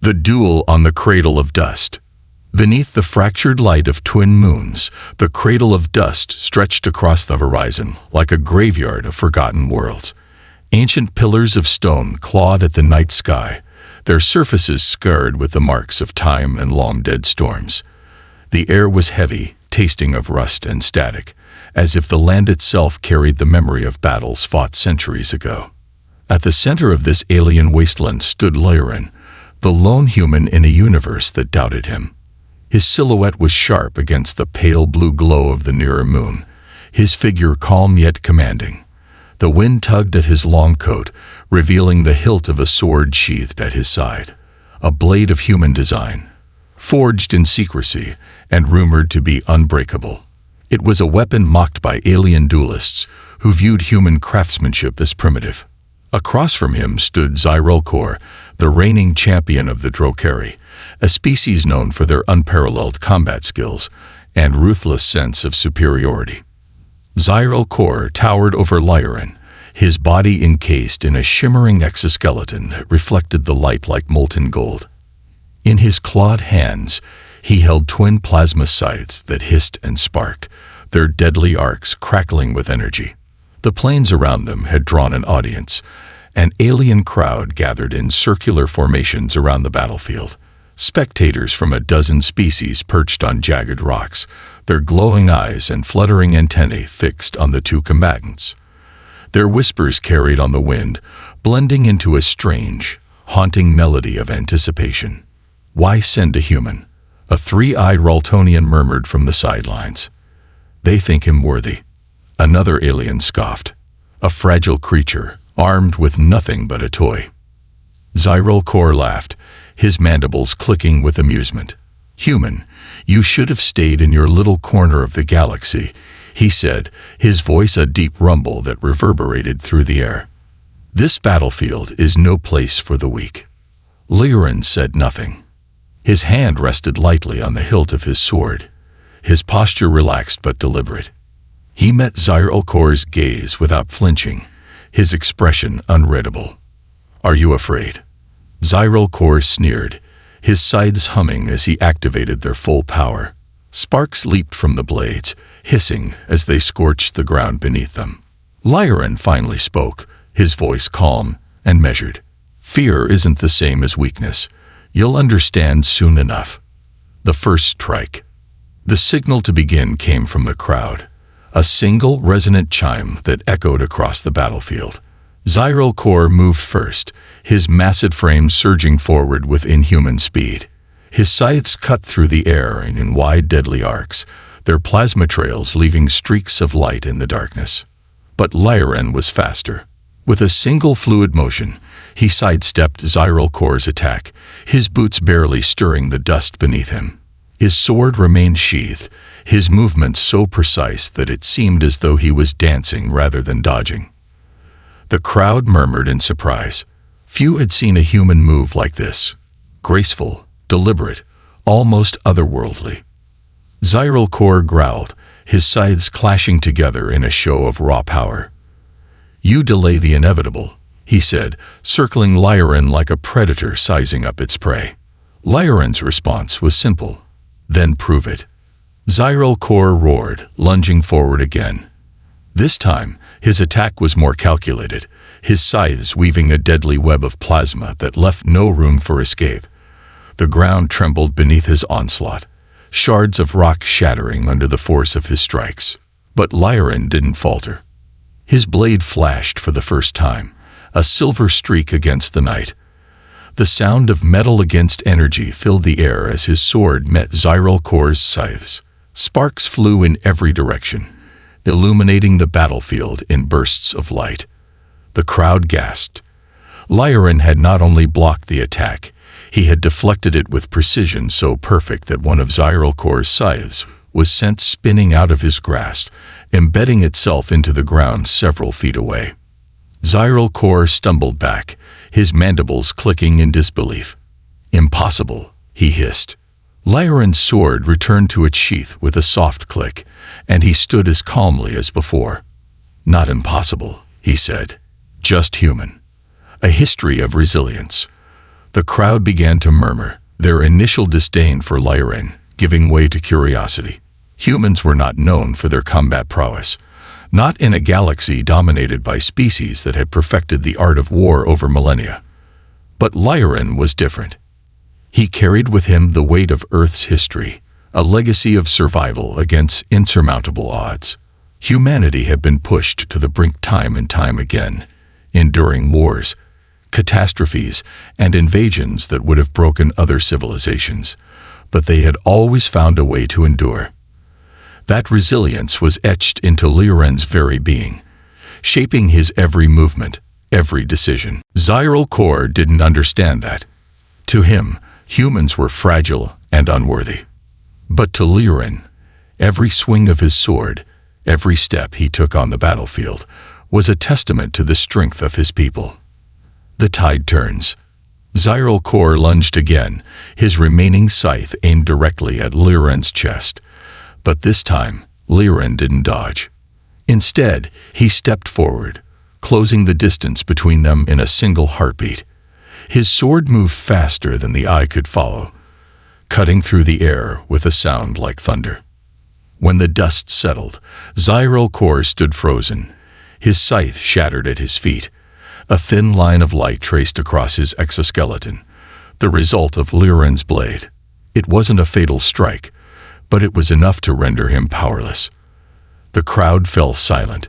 The Duel on the Cradle of Dust. Beneath the fractured light of twin moons, the cradle of dust stretched across the horizon like a graveyard of forgotten worlds. Ancient pillars of stone clawed at the night sky, their surfaces scarred with the marks of time and long-dead storms. The air was heavy, tasting of rust and static, as if the land itself carried the memory of battles fought centuries ago. At the center of this alien wasteland stood Lyran, the lone human in a universe that doubted him. His silhouette was sharp against the pale blue glow of the nearer moon, his figure calm yet commanding. The wind tugged at his long coat, revealing the hilt of a sword sheathed at his side, a blade of human design, forged in secrecy and rumored to be unbreakable. It was a weapon mocked by alien duelists who viewed human craftsmanship as primitive. Across from him stood Zyrelkor, the reigning champion of the Drokari, a species known for their unparalleled combat skills and ruthless sense of superiority. Zyrelkor towered over Lyran, his body encased in a shimmering exoskeleton that reflected the light like molten gold. In his clawed hands, he held twin plasma scythes that hissed and sparked, their deadly arcs crackling with energy. The plains around them had drawn an audience. An alien crowd gathered in circular formations around the battlefield. Spectators from a dozen species perched on jagged rocks, their glowing eyes and fluttering antennae fixed on the two combatants. Their whispers carried on the wind, blending into a strange, haunting melody of anticipation. "Why send a human?" a three-eyed Raltonian murmured from the sidelines. "They think him worthy." Another alien scoffed. "A fragile creature, armed with nothing but a toy." Zyrelkor laughed, his mandibles clicking with amusement. "Human, you should have stayed in your little corner of the galaxy," he said, his voice a deep rumble that reverberated through the air. "This battlefield is no place for the weak." Lyran said nothing. His hand rested lightly on the hilt of his sword, his posture relaxed but deliberate. He met Zyrelkor's gaze without flinching, his expression unreadable. "Are you afraid?" Zyrelkor sneered, his scythes humming as he activated their full power. Sparks leaped from the blades, hissing as they scorched the ground beneath them. Lyran finally spoke, his voice calm and measured. "Fear isn't the same as weakness. You'll understand soon enough." The first strike. The signal to begin came from the crowd, a single resonant chime that echoed across the battlefield. Zyrelkor moved first, his massive frame surging forward with inhuman speed. His scythes cut through the air in wide deadly arcs, their plasma trails leaving streaks of light in the darkness. But Lyran was faster. With a single fluid motion, he sidestepped Zyrelkor's attack, his boots barely stirring the dust beneath him. His sword remained sheathed, his movements so precise that it seemed as though he was dancing rather than dodging. The crowd murmured in surprise. Few had seen a human move like this. Graceful, deliberate, almost otherworldly. Zyrelkor growled, his scythes clashing together in a show of raw power. "You delay the inevitable," he said, circling Lyran like a predator sizing up its prey. Lyran's response was simple. "Then prove it." Zyrelkor roared, lunging forward again. This time, his attack was more calculated, his scythes weaving a deadly web of plasma that left no room for escape. The ground trembled beneath his onslaught, shards of rock shattering under the force of his strikes. But Lyran didn't falter. His blade flashed for the first time, a silver streak against the night. The sound of metal against energy filled the air as his sword met Zyrelkor's scythes. Sparks flew in every direction, illuminating the battlefield in bursts of light. The crowd gasped. Lyran had not only blocked the attack, he had deflected it with precision so perfect that one of Zyrelkor's scythes was sent spinning out of his grasp, embedding itself into the ground several feet away. Zyrelkor stumbled back, his mandibles clicking in disbelief. "Impossible," he hissed. Lyran's sword returned to its sheath with a soft click, and he stood as calmly as before. "Not impossible," he said. "Just human. A history of resilience." The crowd began to murmur, their initial disdain for Lyran giving way to curiosity. Humans were not known for their combat prowess, not in a galaxy dominated by species that had perfected the art of war over millennia. But Lyran was different. He carried with him the weight of Earth's history, a legacy of survival against insurmountable odds. Humanity had been pushed to the brink time and time again, enduring wars, catastrophes, and invasions that would have broken other civilizations, but they had always found a way to endure. That resilience was etched into Lyran's very being, shaping his every movement, every decision. Zyril Kor didn't understand that. To him, humans were fragile and unworthy. But to Lyran, every swing of his sword, every step he took on the battlefield, was a testament to the strength of his people. The tide turns. Zyril Kor lunged again, his remaining scythe aimed directly at Lyran's chest. But this time, Lyran didn't dodge. Instead, he stepped forward, closing the distance between them in a single heartbeat. His sword moved faster than the eye could follow, cutting through the air with a sound like thunder. When the dust settled, Zyril Kor stood frozen, his scythe shattered at his feet. A thin line of light traced across his exoskeleton, the result of Lyran's blade. It wasn't a fatal strike, but it was enough to render him powerless. The crowd fell silent.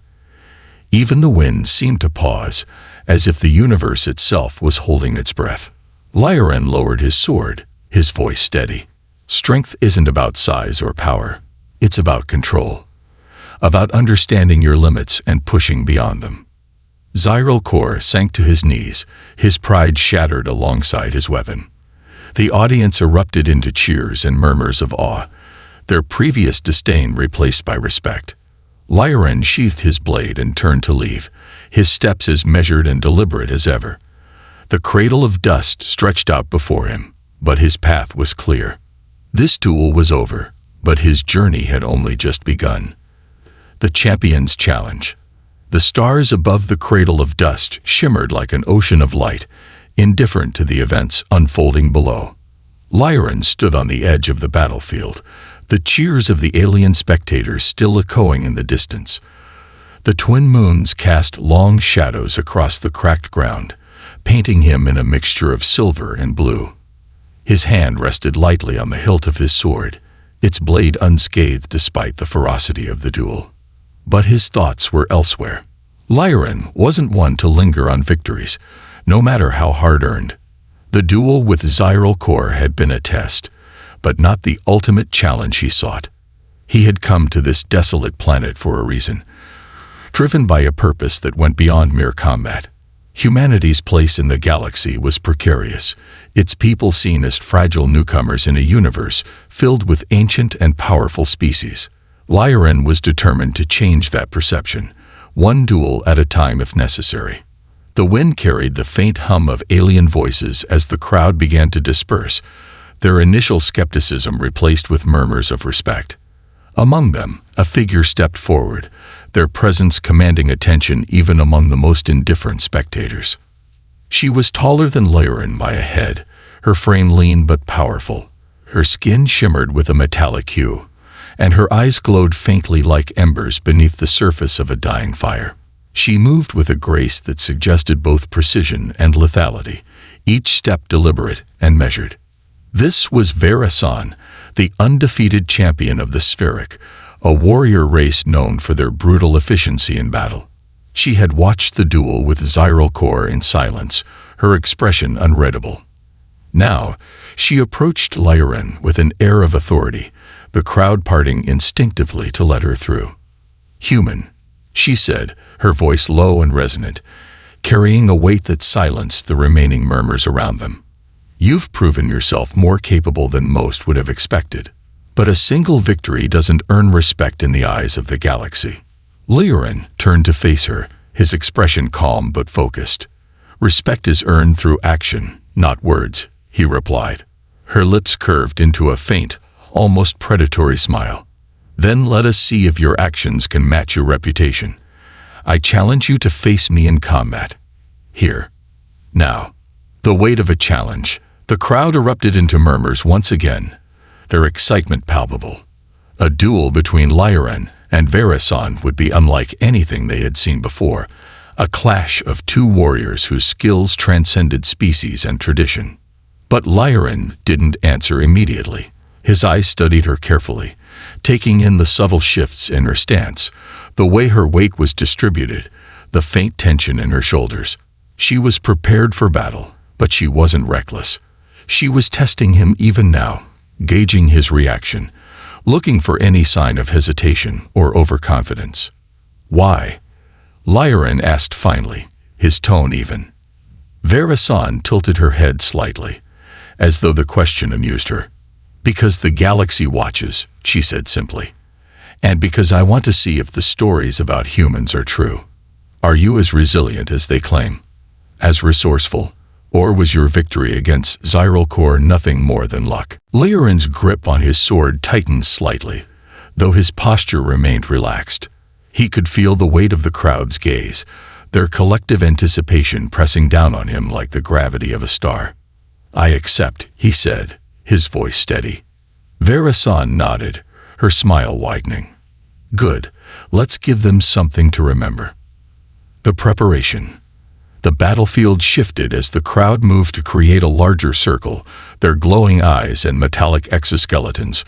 Even the wind seemed to pause, as if the universe itself was holding its breath. Lyran lowered his sword, his voice steady. Strength isn't about size or power. It's about control. About understanding your limits and pushing beyond them. Zyril Kor sank to his knees, his pride shattered alongside his weapon. The audience erupted into cheers and murmurs of awe, their previous disdain replaced by respect. Lyran sheathed his blade and turned to leave, his steps as measured and deliberate as ever. The cradle of dust stretched out before him, but his path was clear. This duel was over, but his journey had only just begun. The Champion's Challenge. The stars above the cradle of dust shimmered like an ocean of light, indifferent to the events unfolding below. Lyran stood on the edge of the battlefield, the cheers of the alien spectators still echoing in the distance. The twin moons cast long shadows across the cracked ground, painting him in a mixture of silver and blue. His hand rested lightly on the hilt of his sword, its blade unscathed despite the ferocity of the duel. But his thoughts were elsewhere. Lyran wasn't one to linger on victories, no matter how hard-earned. The duel with Zyril Kor had been a test, but not the ultimate challenge he sought. He had come to this desolate planet for a reason, driven by a purpose that went beyond mere combat. Humanity's place in the galaxy was precarious, its people seen as fragile newcomers in a universe filled with ancient and powerful species. Lyran was determined to change that perception, one duel at a time if necessary. The wind carried the faint hum of alien voices as the crowd began to disperse, their initial skepticism replaced with murmurs of respect. Among them, a figure stepped forward, their presence commanding attention even among the most indifferent spectators. She was taller than Lyran by a head, her frame lean but powerful. Her skin shimmered with a metallic hue, and her eyes glowed faintly like embers beneath the surface of a dying fire. She moved with a grace that suggested both precision and lethality, each step deliberate and measured. This was Verasan, the undefeated champion of the Spheric, a warrior race known for their brutal efficiency in battle. She had watched the duel with Zyril Kor in silence, her expression unreadable. Now, she approached Lyran with an air of authority, the crowd parting instinctively to let her through. "Human," she said, her voice low and resonant, carrying a weight that silenced the remaining murmurs around them. "You've proven yourself more capable than most would have expected. But a single victory doesn't earn respect in the eyes of the galaxy." Lyran turned to face her, his expression calm but focused. "Respect is earned through action, not words," he replied. Her lips curved into a faint, almost predatory smile. "Then let us see if your actions can match your reputation. I challenge you to face me in combat. Here. Now." The weight of a challenge, The crowd erupted into murmurs once again, their excitement palpable. A duel between Lyran and Verasan would be unlike anything they had seen before, a clash of two warriors whose skills transcended species and tradition. But Lyran didn't answer immediately. His eyes studied her carefully, taking in the subtle shifts in her stance, the way her weight was distributed, the faint tension in her shoulders. She was prepared for battle, but she wasn't reckless. She was testing him even now, gauging his reaction, looking for any sign of hesitation or overconfidence. "Why?" Lyran asked finally, his tone even. Verasan tilted her head slightly, as though the question amused her. "Because the galaxy watches," she said simply. "And because I want to see if the stories about humans are true. Are you as resilient as they claim? As resourceful? Or was your victory against Zyralcor nothing more than luck?" Lyran's grip on his sword tightened slightly, though his posture remained relaxed. He could feel the weight of the crowd's gaze, their collective anticipation pressing down on him like the gravity of a star. "I accept," he said, his voice steady. Verasan nodded, her smile widening. "Good, let's give them something to remember." The preparation. The battlefield shifted as the crowd moved to create a larger circle, their glowing eyes and metallic exoskeletons,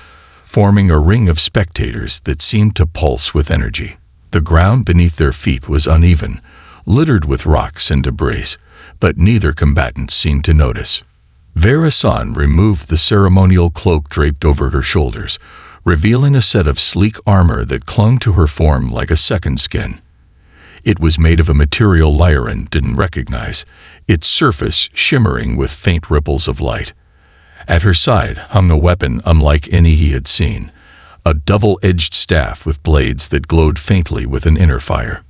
forming a ring of spectators that seemed to pulse with energy. The ground beneath their feet was uneven, littered with rocks and debris, but neither combatant seemed to notice. Verasan removed the ceremonial cloak draped over her shoulders, revealing a set of sleek armor that clung to her form like a second skin. It was made of a material Lyran didn't recognize, its surface shimmering with faint ripples of light. At her side hung a weapon unlike any he had seen, a double-edged staff with blades that glowed faintly with an inner fire.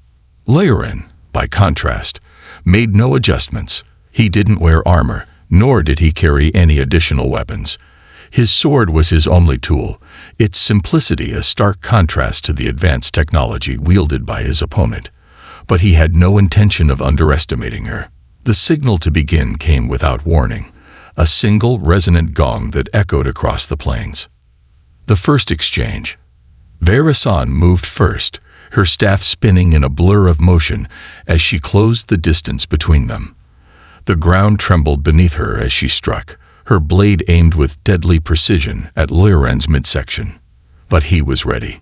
Lyran, by contrast, made no adjustments. He didn't wear armor, nor did he carry any additional weapons. His sword was his only tool, its simplicity a stark contrast to the advanced technology wielded by his opponent. But he had no intention of underestimating her. The signal to begin came without warning, a single resonant gong that echoed across the plains. The first exchange. Verasan moved first, her staff spinning in a blur of motion as she closed the distance between them. The ground trembled beneath her as she struck, her blade aimed with deadly precision at Lyran's midsection. But he was ready.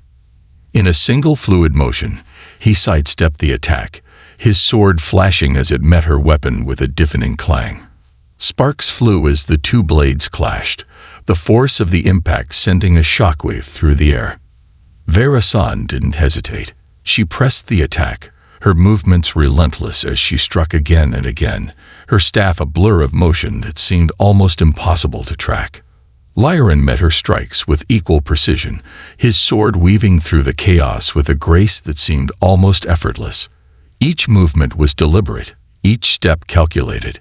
In a single fluid motion, he sidestepped the attack, his sword flashing as it met her weapon with a deafening clang. Sparks flew as the two blades clashed, the force of the impact sending a shockwave through the air. Verasan didn't hesitate. She pressed the attack, her movements relentless as she struck again and again, her staff a blur of motion that seemed almost impossible to track. Lyran met her strikes with equal precision, his sword weaving through the chaos with a grace that seemed almost effortless. Each movement was deliberate, each step calculated.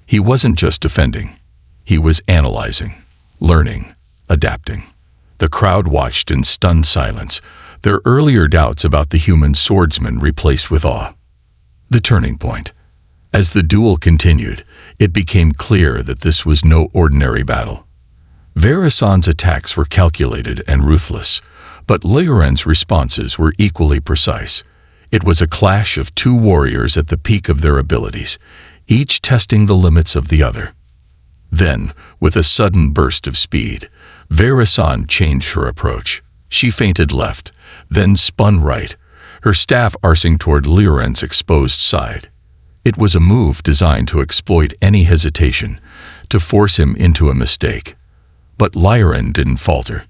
He wasn't just defending. He was analyzing, learning, adapting. The crowd watched in stunned silence, their earlier doubts about the human swordsman replaced with awe. The turning point. As the duel continued, it became clear that this was no ordinary battle. Verasan's attacks were calculated and ruthless, but Lyran's responses were equally precise. It was a clash of two warriors at the peak of their abilities, each testing the limits of the other. Then, with a sudden burst of speed, Verasan changed her approach. She feinted left, then spun right, her staff arcing toward Lyran's exposed side. It was a move designed to exploit any hesitation, to force him into a mistake. But Lyran didn't falter.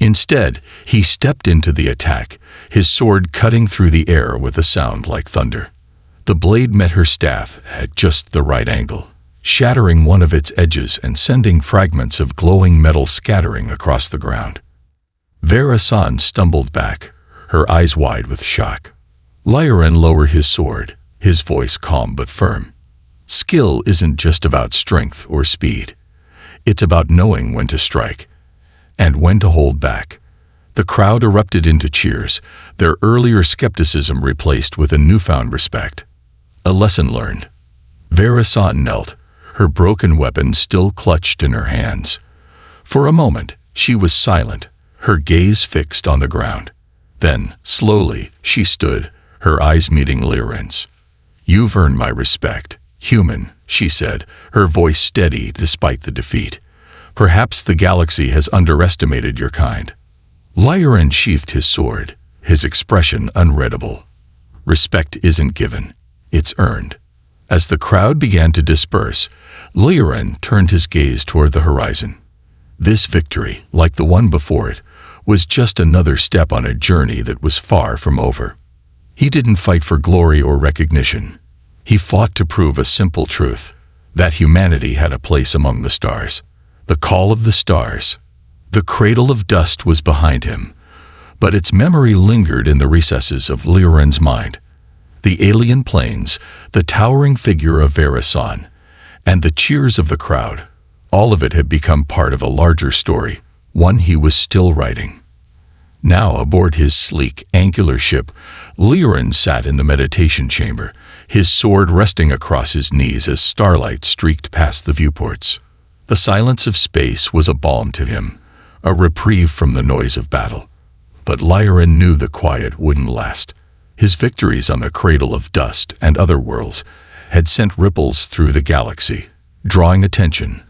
Instead, he stepped into the attack, his sword cutting through the air with a sound like thunder. The blade met her staff at just the right angle, shattering one of its edges and sending fragments of glowing metal scattering across the ground. Verasan stumbled back, her eyes wide with shock. Lyran lowered his sword, his voice calm but firm. Skill isn't just about strength or speed. It's about knowing when to strike and when to hold back. The crowd erupted into cheers, their earlier skepticism replaced with a newfound respect. A lesson learned. Verasan knelt, her broken weapon still clutched in her hands. For a moment, she was silent, her gaze fixed on the ground. Then, slowly, she stood, her eyes meeting Lyran's. "You've earned my respect, human," she said, her voice steady despite the defeat. "Perhaps the galaxy has underestimated your kind." Lyran sheathed his sword, his expression unreadable. "Respect isn't given, it's earned." As the crowd began to disperse, Lyran turned his gaze toward the horizon. This victory, like the one before it, was just another step on a journey that was far from over. He didn't fight for glory or recognition. He fought to prove a simple truth, that humanity had a place among the stars. The call of the stars. The cradle of dust was behind him, but its memory lingered in the recesses of Lyran's mind. The alien planes, the towering figure of Verasan, and the cheers of the crowd, all of it had become part of a larger story, one he was still writing. Now, aboard his sleek, angular ship, Lyran sat in the meditation chamber, his sword resting across his knees as starlight streaked past the viewports. The silence of space was a balm to him, a reprieve from the noise of battle. But Lyran knew the quiet wouldn't last. His victories on the Cradle of Dust and other worlds had sent ripples through the galaxy, drawing attention,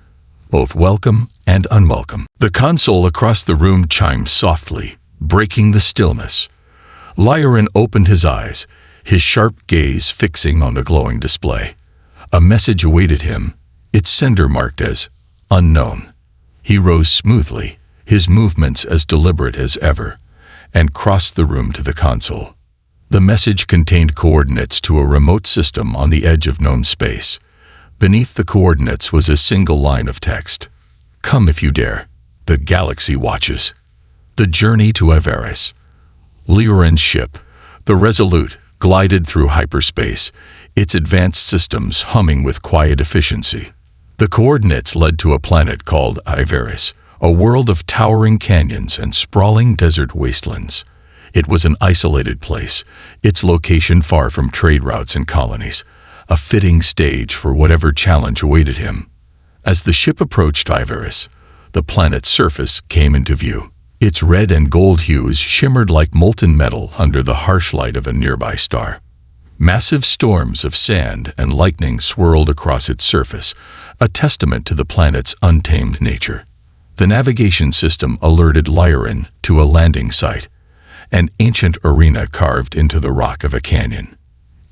both welcome and unwelcome. The console across the room chimed softly, breaking the stillness. Lyran opened his eyes, his sharp gaze fixing on the glowing display. A message awaited him, its sender marked as unknown. He rose smoothly, his movements as deliberate as ever, and crossed the room to the console. The message contained coordinates to a remote system on the edge of known space. Beneath the coordinates was a single line of text. "Come if you dare. The galaxy watches." The journey to Averis. Lyran's ship, the Resolute, glided through hyperspace, its advanced systems humming with quiet efficiency. The coordinates led to a planet called Averis, a world of towering canyons and sprawling desert wastelands. It was an isolated place, its location far from trade routes and colonies, a fitting stage for whatever challenge awaited him. As the ship approached Averis, the planet's surface came into view. Its red and gold hues shimmered like molten metal under the harsh light of a nearby star. Massive storms of sand and lightning swirled across its surface, a testament to the planet's untamed nature. The navigation system alerted Lyran to a landing site, an ancient arena carved into the rock of a canyon.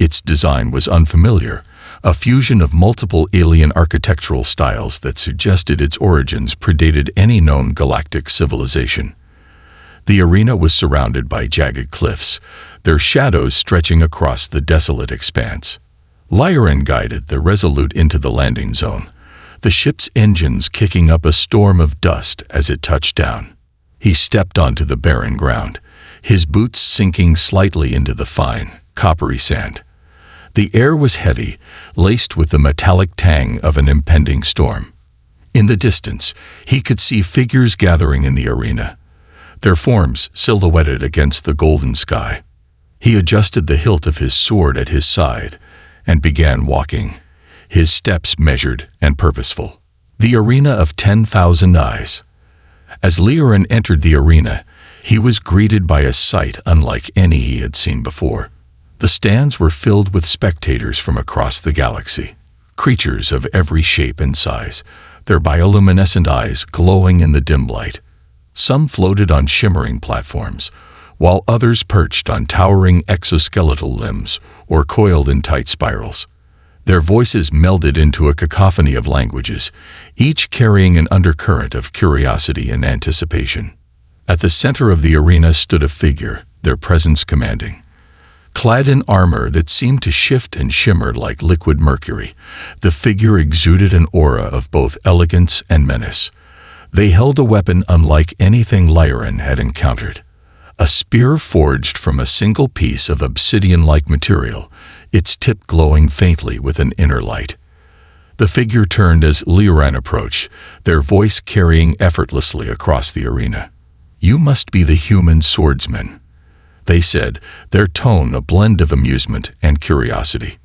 Its design was unfamiliar, a fusion of multiple alien architectural styles that suggested its origins predated any known galactic civilization. The arena was surrounded by jagged cliffs, their shadows stretching across the desolate expanse. Lyran guided the Resolute into the landing zone, the ship's engines kicking up a storm of dust as it touched down. He stepped onto the barren ground, his boots sinking slightly into the fine, coppery sand. The air was heavy, laced with the metallic tang of an impending storm. In the distance, he could see figures gathering in the arena, their forms silhouetted against the golden sky. He adjusted the hilt of his sword at his side and began walking, his steps measured and purposeful. The arena of 10,000 eyes. As Lyran entered the arena, he was greeted by a sight unlike any he had seen before. The stands were filled with spectators from across the galaxy, creatures of every shape and size, their bioluminescent eyes glowing in the dim light. Some floated on shimmering platforms, while others perched on towering exoskeletal limbs or coiled in tight spirals. Their voices melded into a cacophony of languages, each carrying an undercurrent of curiosity and anticipation. At the center of the arena stood a figure, their presence commanding. Clad in armor that seemed to shift and shimmer like liquid mercury, the figure exuded an aura of both elegance and menace. They held a weapon unlike anything Lyran had encountered. A spear forged from a single piece of obsidian-like material, its tip glowing faintly with an inner light. The figure turned as Lyran approached, their voice carrying effortlessly across the arena. "You must be the human swordsman," they said, their tone a blend of amusement and curiosity.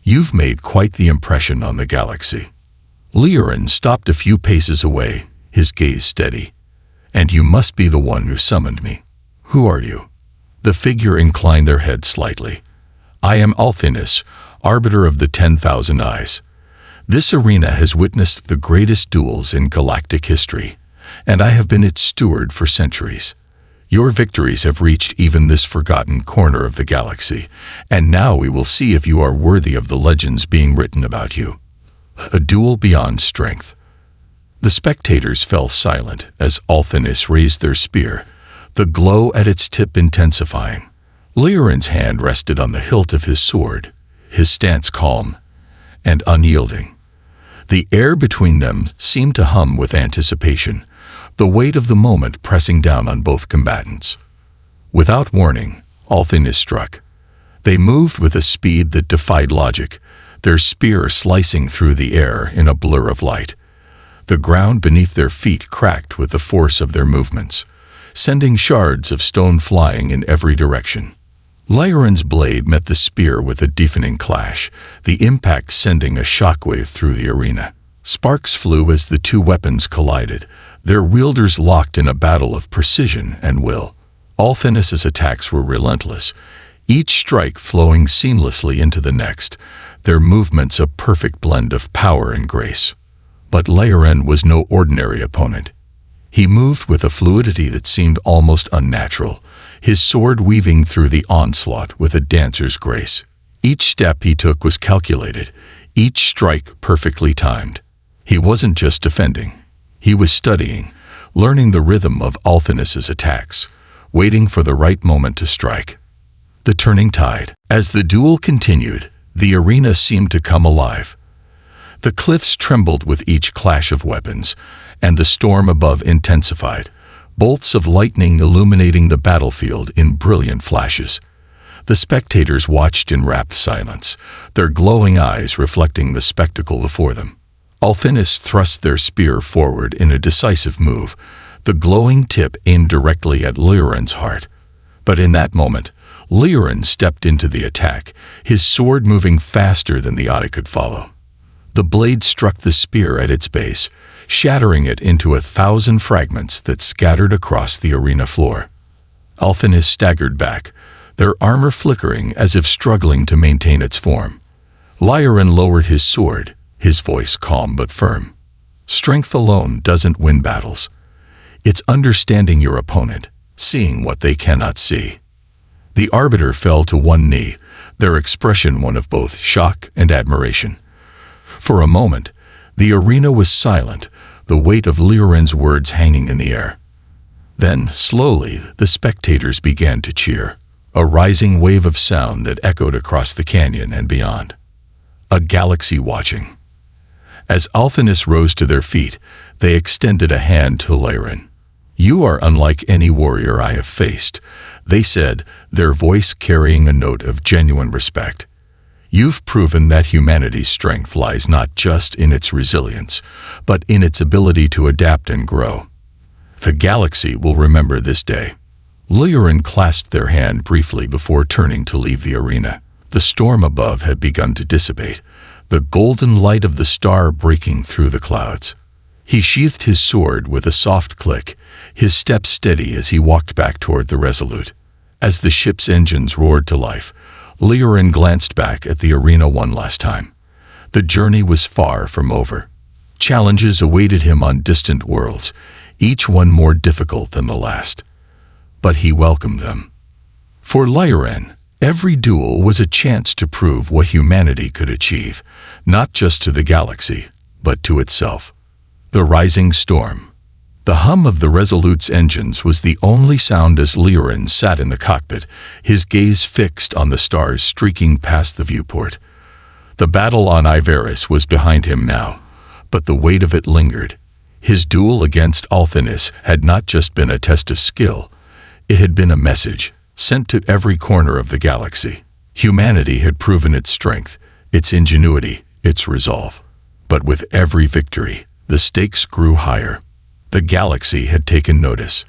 "You've made quite the impression on the galaxy." Leorin stopped a few paces away, his gaze steady. "And you must be the one who summoned me. Who are you?" The figure inclined their head slightly. "I am Althinus, arbiter of the 10,000 eyes. This arena has witnessed the greatest duels in galactic history, and I have been its steward for centuries. Your victories have reached even this forgotten corner of the galaxy, and now we will see if you are worthy of the legends being written about you." A duel beyond strength. The spectators fell silent as Althinus raised their spear, the glow at its tip intensifying. Leorin's hand rested on the hilt of his sword, his stance calm and unyielding. The air between them seemed to hum with anticipation, the weight of the moment pressing down on both combatants. Without warning, Althinus struck. They moved with a speed that defied logic, their spear slicing through the air in a blur of light. The ground beneath their feet cracked with the force of their movements, sending shards of stone flying in every direction. Leorin's blade met the spear with a deafening clash, the impact sending a shockwave through the arena. Sparks flew as the two weapons collided, their wielders locked in a battle of precision and will. Althinus's attacks were relentless, each strike flowing seamlessly into the next, their movements a perfect blend of power and grace. But Leorin was no ordinary opponent. He moved with a fluidity that seemed almost unnatural, his sword weaving through the onslaught with a dancer's grace. Each step he took was calculated, each strike perfectly timed. He wasn't just defending. He was studying, learning the rhythm of Althinus's attacks, waiting for the right moment to strike. The turning tide. As the duel continued, the arena seemed to come alive. The cliffs trembled with each clash of weapons, and the storm above intensified, bolts of lightning illuminating the battlefield in brilliant flashes. The spectators watched in rapt silence, their glowing eyes reflecting the spectacle before them. Althinus thrust their spear forward in a decisive move, the glowing tip aimed directly at Leorin's heart. But in that moment, Leorin stepped into the attack, his sword moving faster than the eye could follow. The blade struck the spear at its base, shattering it into 1,000 fragments that scattered across the arena floor. Althinus staggered back, their armor flickering as if struggling to maintain its form. Leorin lowered his sword, his voice calm but firm. "Strength alone doesn't win battles. It's understanding your opponent, seeing what they cannot see." The arbiter fell to one knee, their expression one of both shock and admiration. For a moment, the arena was silent, the weight of Leorin's words hanging in the air. Then, slowly, the spectators began to cheer, a rising wave of sound that echoed across the canyon and beyond. A galaxy watching. As Althinus rose to their feet, they extended a hand to Leorin. "You are unlike any warrior I have faced," they said, their voice carrying a note of genuine respect. "You've proven that humanity's strength lies not just in its resilience, but in its ability to adapt and grow. The galaxy will remember this day." Leorin clasped their hand briefly before turning to leave the arena. The storm above had begun to dissipate, the golden light of the star breaking through the clouds. He sheathed his sword with a soft click, his step steady as he walked back toward the Resolute. As the ship's engines roared to life, Leorin glanced back at the arena one last time. The journey was far from over. Challenges awaited him on distant worlds, each one more difficult than the last. But he welcomed them. For Leorin, every duel was a chance to prove what humanity could achieve, not just to the galaxy, but to itself. The rising storm. The hum of the Resolute's engines was the only sound as Leorin sat in the cockpit, his gaze fixed on the stars streaking past the viewport. The battle on Ivaris was behind him now, but the weight of it lingered. His duel against Althinus had not just been a test of skill, it had been a message, sent to every corner of the galaxy. Humanity had proven its strength, its ingenuity, its resolve. But with every victory, the stakes grew higher. The galaxy had taken notice.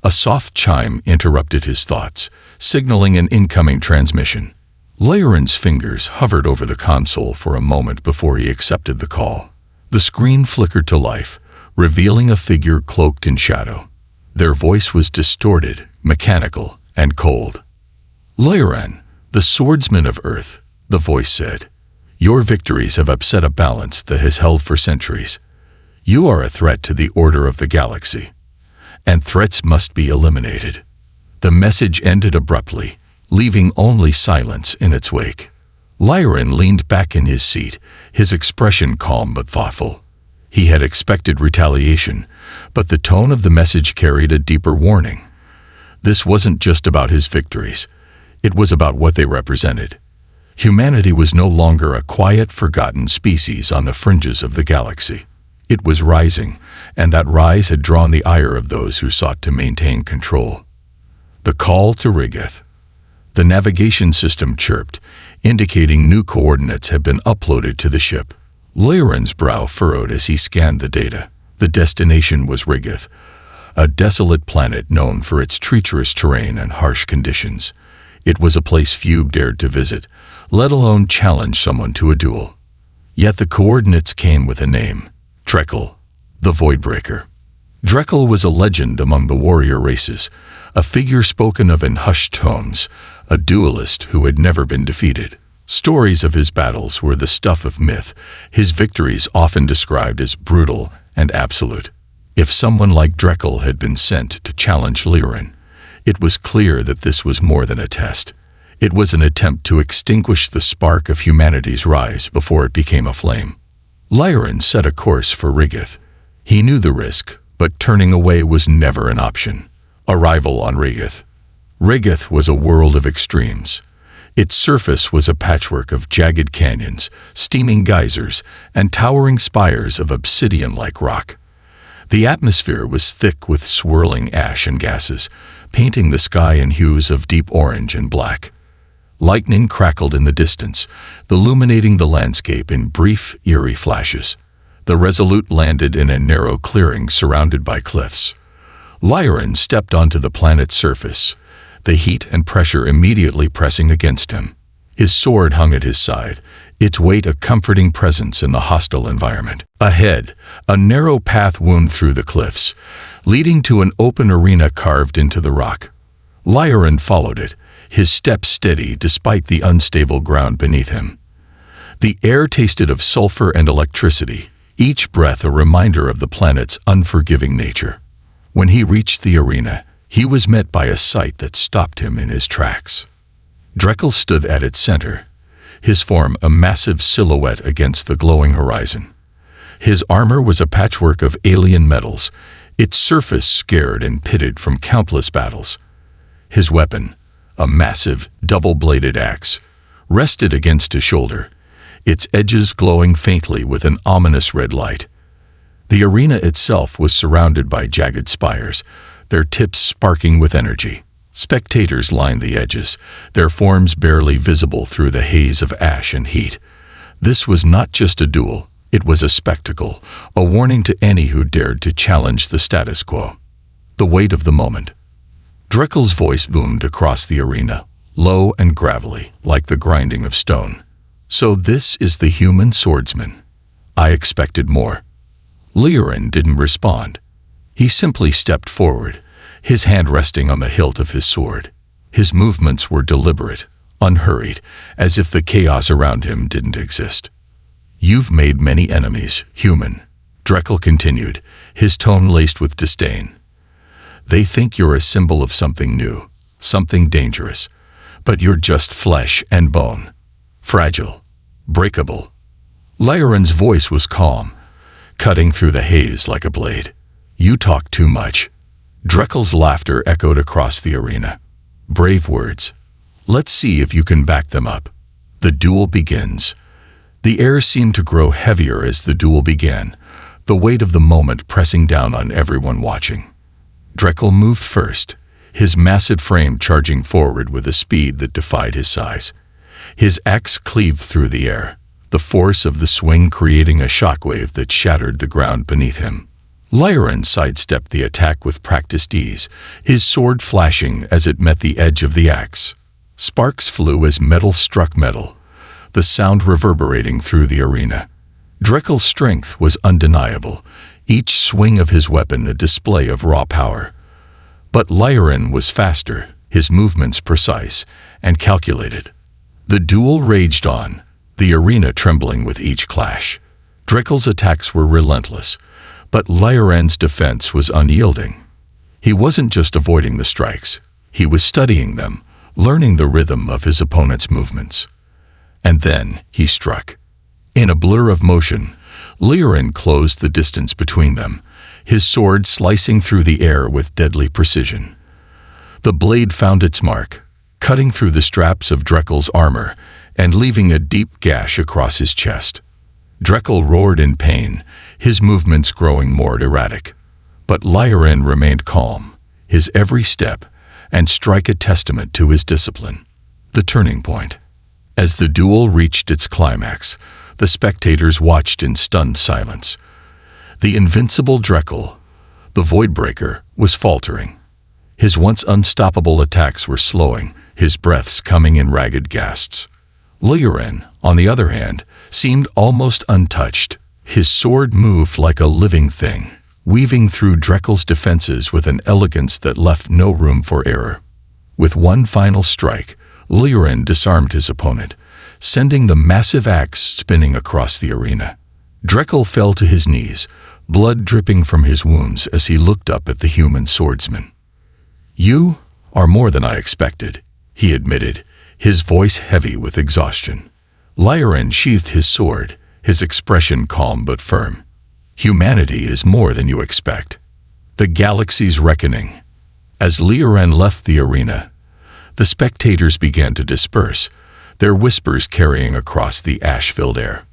A soft chime interrupted his thoughts, signaling an incoming transmission. Leorin's fingers hovered over the console for a moment before he accepted the call. The screen flickered to life, revealing a figure cloaked in shadow. Their voice was distorted, mechanical, and cold. "Lyran, the swordsman of Earth," the voice said. "Your victories have upset a balance that has held for centuries. You are a threat to the order of the galaxy, and threats must be eliminated." The message ended abruptly, leaving only silence in its wake. Lyran leaned back in his seat, his expression calm but thoughtful. He had expected retaliation, but the tone of the message carried a deeper warning. This wasn't just about his victories. It was about what they represented. Humanity was no longer a quiet, forgotten species on the fringes of the galaxy. It was rising, and that rise had drawn the ire of those who sought to maintain control. The call to Rigeth. The navigation system chirped, indicating new coordinates had been uploaded to the ship. Lyran's brow furrowed as he scanned the data. The destination was Rigeth, a desolate planet known for its treacherous terrain and harsh conditions. It was a place few dared to visit, let alone challenge someone to a duel. Yet the coordinates came with a name: Drekel, the Voidbreaker. Drekel was a legend among the warrior races, a figure spoken of in hushed tones, a duelist who had never been defeated. Stories of his battles were the stuff of myth, his victories often described as brutal and absolute. If someone like Drekel had been sent to challenge Lyran, it was clear that this was more than a test. It was an attempt to extinguish the spark of humanity's rise before it became a flame. Lyran set a course for Rigeth. He knew the risk, but turning away was never an option. Arrival on Rigeth. Rigeth was a world of extremes. Its surface was a patchwork of jagged canyons, steaming geysers, and towering spires of obsidian-like rock. The atmosphere was thick with swirling ash and gases, painting the sky in hues of deep orange and black. Lightning crackled in the distance, illuminating the landscape in brief, eerie flashes. The Resolute landed in a narrow clearing surrounded by cliffs. Lyran stepped onto the planet's surface, the heat and pressure immediately pressing against him. His sword hung at his side, its weight a comforting presence in the hostile environment. Ahead, a narrow path wound through the cliffs, leading to an open arena carved into the rock. Lyran followed it, his steps steady despite the unstable ground beneath him. The air tasted of sulfur and electricity, each breath a reminder of the planet's unforgiving nature. When he reached the arena, he was met by a sight that stopped him in his tracks. Drekel stood at its center, his form a massive silhouette against the glowing horizon. His armor was a patchwork of alien metals, its surface scarred and pitted from countless battles. His weapon, a massive, double-bladed axe, rested against his shoulder, its edges glowing faintly with an ominous red light. The arena itself was surrounded by jagged spires, their tips sparking with energy. Spectators lined the edges, their forms barely visible through the haze of ash and heat. This was not just a duel, it was a spectacle, a warning to any who dared to challenge the status quo. The weight of the moment. Drekel's voice boomed across the arena, low and gravelly, like the grinding of stone. "So this is the human swordsman. I expected more." Lyran didn't respond. He simply stepped forward, his hand resting on the hilt of his sword. His movements were deliberate, unhurried, as if the chaos around him didn't exist. "You've made many enemies, human," Drekel continued, his tone laced with disdain. "They think you're a symbol of something new, something dangerous, but you're just flesh and bone. Fragile, breakable." Lyran's voice was calm, cutting through the haze like a blade. "You talk too much." Drekel's laughter echoed across the arena. "Brave words. Let's see if you can back them up." The duel begins. The air seemed to grow heavier as the duel began, the weight of the moment pressing down on everyone watching. Drekel moved first, his massive frame charging forward with a speed that defied his size. His axe cleaved through the air, the force of the swing creating a shockwave that shattered the ground beneath him. Lyran sidestepped the attack with practiced ease, his sword flashing as it met the edge of the axe. Sparks flew as metal struck metal, the sound reverberating through the arena. Dreckel's strength was undeniable, each swing of his weapon a display of raw power. But Lyran was faster, his movements precise and calculated. The duel raged on, the arena trembling with each clash. Dreckel's attacks were relentless, but Lyran's defense was unyielding. He wasn't just avoiding the strikes, he was studying them, learning the rhythm of his opponent's movements. And then he struck. In a blur of motion, Lyran closed the distance between them, his sword slicing through the air with deadly precision. The blade found its mark, cutting through the straps of Dreckel's armor and leaving a deep gash across his chest. Dreckel roared in pain, his movements growing more erratic. But Lyran remained calm, his every step and strike a testament to his discipline. The turning point. As the duel reached its climax, the spectators watched in stunned silence. The invincible Dreckel, the Voidbreaker, was faltering. His once unstoppable attacks were slowing, his breaths coming in ragged gasps. Lyran, on the other hand, seemed almost untouched. His sword moved like a living thing, weaving through Dreckel's defenses with an elegance that left no room for error. With one final strike, Lyran disarmed his opponent, sending the massive axe spinning across the arena. Dreckel fell to his knees, blood dripping from his wounds as he looked up at the human swordsman. "You are more than I expected," he admitted, his voice heavy with exhaustion. Lyran sheathed his sword, his expression calm but firm. "Humanity is more than you expect." The galaxy's reckoning. As Lyran left the arena, the spectators began to disperse, their whispers carrying across the ash-filled air.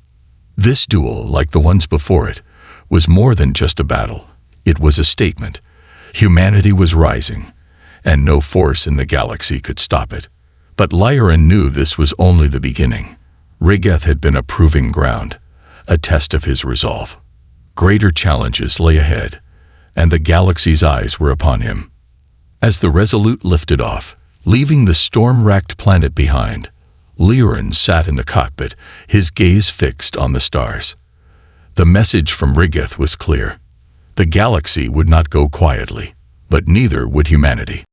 This duel, like the ones before it, was more than just a battle. It was a statement. Humanity was rising, and no force in the galaxy could stop it. But Lyran knew this was only the beginning. Rigeth had been a proving ground, a test of his resolve. Greater challenges lay ahead, and the galaxy's eyes were upon him. As the Resolute lifted off, leaving the storm-racked planet behind, Lyran sat in the cockpit, his gaze fixed on the stars. The message from Rigeth was clear. The galaxy would not go quietly, but neither would humanity.